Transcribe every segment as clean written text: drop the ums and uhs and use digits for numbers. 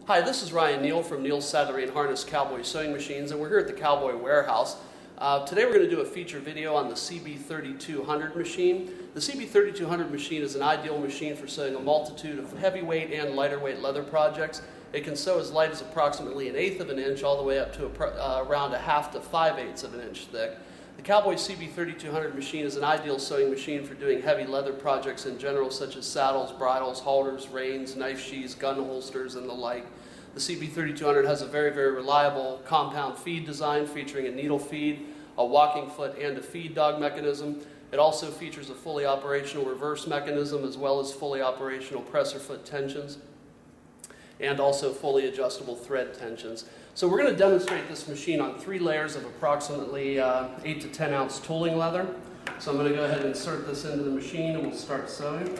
Hi, this is Ryan Neal from Neal's Saddlery and Harness CowBoy Sewing Machines, and we're here at the CowBoy Warehouse. Today we're going to do a feature video on the CB3200 machine. The CB3200 machine is an ideal machine for sewing a multitude of heavyweight and lighter weight leather projects. It can sew as light as approximately 1/8 of an inch all the way up to around 1/2 to 5/8 of an inch thick. The CowBoy CB3200 machine is an ideal sewing machine for doing heavy leather projects in general, such as saddles, bridles, halters, reins, knife sheaths, gun holsters, and the like. The CB3200 has a very reliable compound feed design featuring a needle feed, a walking foot, and a feed dog mechanism. It also features a fully operational reverse mechanism as well as fully operational presser foot tensions and also fully adjustable thread tensions. So we're going to demonstrate this machine on 3 layers of approximately 8 to 10 ounce tooling leather. So I'm going to go ahead and insert this into the machine and we'll start sewing.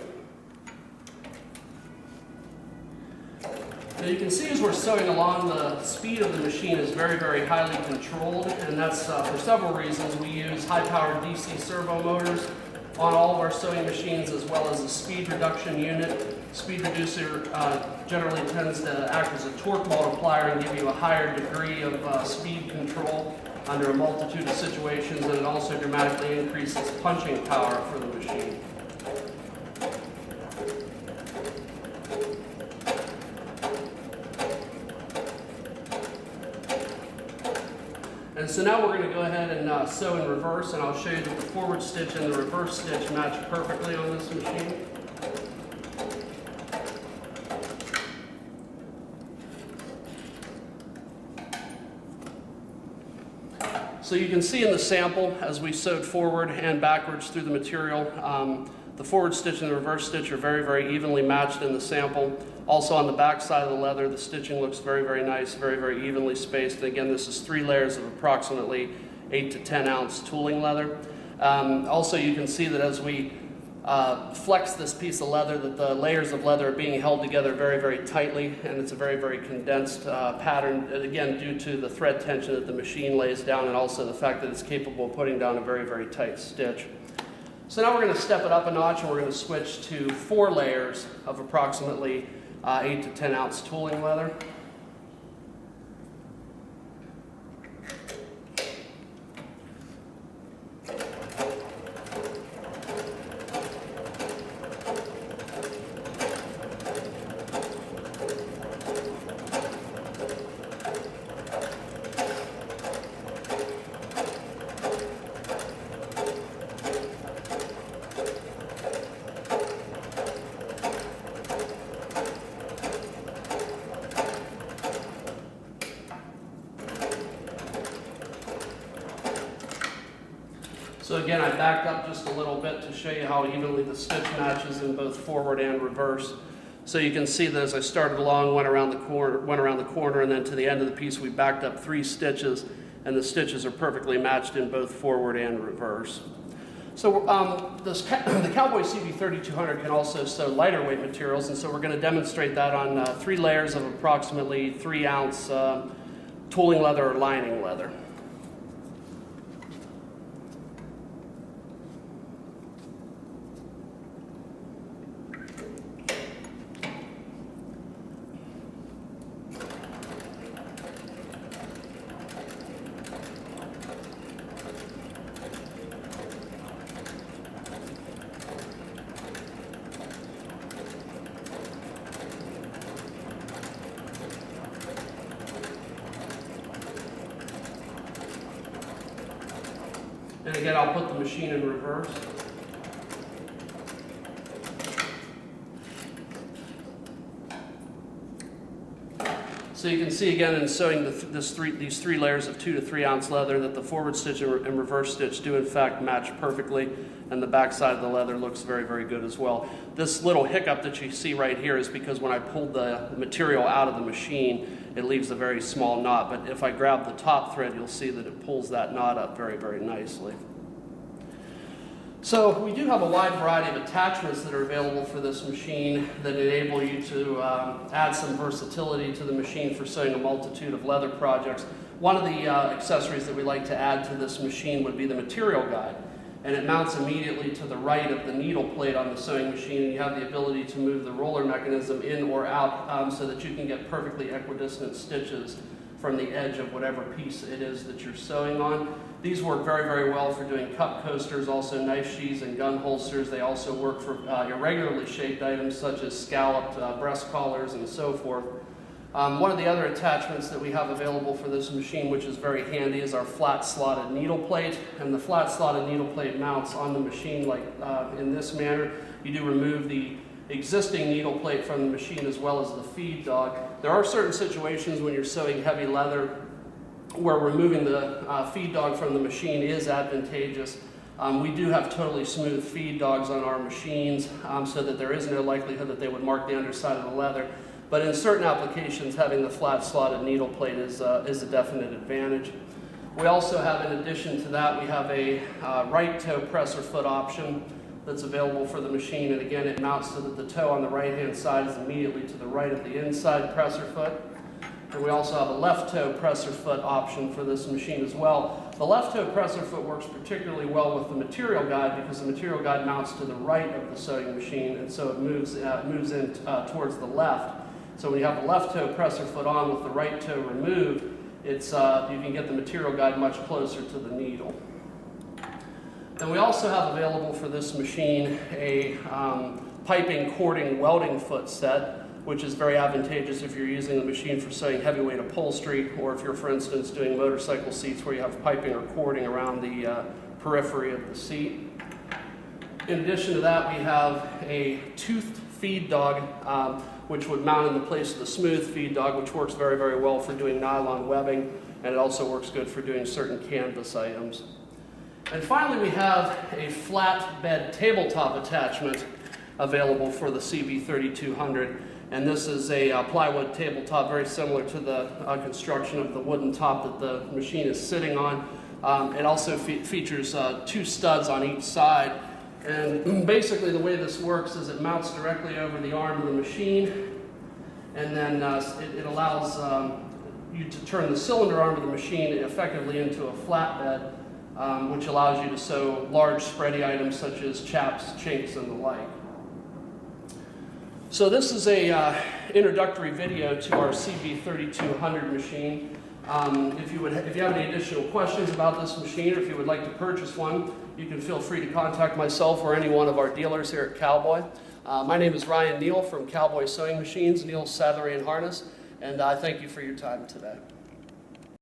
Now you can see as we're sewing along, the speed of the machine is very highly controlled, and that's for several reasons. We use high-powered DC servo motors on all of our sewing machines, as well as a speed reduction unit. Speed reducer generally tends to act as a torque multiplier and give you a higher degree of speed control under a multitude of situations, and it also dramatically increases punching power for the machine. And so now we're going to go ahead and sew in reverse, and I'll show you that the forward stitch and the reverse stitch match perfectly on this machine. So you can see in the sample, as we sewed forward and backwards through the material, the forward stitch and the reverse stitch are very evenly matched in the sample. Also on the back side of the leather, the stitching looks very nice, very evenly spaced. And again, this is 3 layers of approximately 8 to 10 ounce tooling leather. Also, you can see that as we flex this piece of leather, that the layers of leather are being held together very tightly, and it's a very condensed pattern, again, due to the thread tension that the machine lays down, and also the fact that it's capable of putting down a very tight stitch. So now we're going to step it up a notch, and we're going to switch to 4 layers of approximately 8 to 10 ounce tooling leather. So again, I backed up just a little bit to show you how evenly the stitch matches in both forward and reverse. So you can see that as I started along, went around the corner, and then to the end of the piece, we backed up 3 stitches, and the stitches are perfectly matched in both forward and reverse. So the CowBoy CB3200 can also sew lighter weight materials, and so we're going to demonstrate that on 3 layers of approximately 3 ounce tooling leather or lining leather. And again, I'll put the machine in reverse. So you can see again in sewing these 3 layers of 2 to 3 ounce leather that the forward stitch and reverse stitch do in fact match perfectly, and the back side of the leather looks very good as well. This little hiccup that you see right here is because when I pulled the material out of the machine, it leaves a very small knot, but if I grab the top thread, you'll see that it pulls that knot up very nicely. So we do have a wide variety of attachments that are available for this machine that enable you to add some versatility to the machine for sewing a multitude of leather projects. One of the accessories that we like to add to this machine would be the material guide. and it mounts immediately to the right of the needle plate on the sewing machine, and you have the ability to move the roller mechanism in or out so that you can get perfectly equidistant stitches from the edge of whatever piece it is that you're sewing on. These work very, very well for doing cup coasters, also knife sheaths and gun holsters. They also work for irregularly shaped items such as scalloped breast collars and so forth. One of the other attachments that we have available for this machine, which is very handy, is our flat slotted needle plate. And the flat slotted needle plate mounts on the machine like in this manner. You do remove the existing needle plate from the machine as well as the feed dog. There are certain situations when you're sewing heavy leather where removing the feed dog from the machine is advantageous. We do have totally smooth feed dogs on our machines so that there is no likelihood that they would mark the underside of the leather. But in certain applications, having the flat slotted needle plate is a definite advantage. We also have, in addition to that, we have a right toe presser foot option that's available for the machine. And again, it mounts so that the toe on the right-hand side is immediately to the right of the inside presser foot. And we also have a left toe presser foot option for this machine as well. The left toe presser foot works particularly well with the material guide because the material guide mounts to the right of the sewing machine, and so it moves in towards the left. So when you have the left toe presser foot on with the right toe removed, you can get the material guide much closer to the needle. And we also have available for this machine a piping, cording, welding foot set, which is very advantageous if you're using the machine for sewing heavyweight upholstery, or if you're, for instance, doing motorcycle seats where you have piping or cording around the periphery of the seat. In addition to that, we have a toothed feed dog, which would mount in the place of the smooth feed dog, which works very, very well for doing nylon webbing, and it also works good for doing certain canvas items. And finally, we have a flat bed tabletop attachment available for the CB3200. And this is a plywood tabletop, very similar to the construction of the wooden top that the machine is sitting on. It also features two studs on each side. And basically the way this works is it mounts directly over the arm of the machine, and then it allows you to turn the cylinder arm of the machine effectively into a flatbed, which allows you to sew large spready items such as chaps, chinks, and the like. So this is a introductory video to our CB3200 machine. If you have any additional questions about this machine, or if you would like to purchase one, you can feel free to contact myself or any one of our dealers here at CowBoy. My name is Ryan Neal from CowBoy Sewing Machines, Neal Saddlery and Harness, and I thank you for your time today.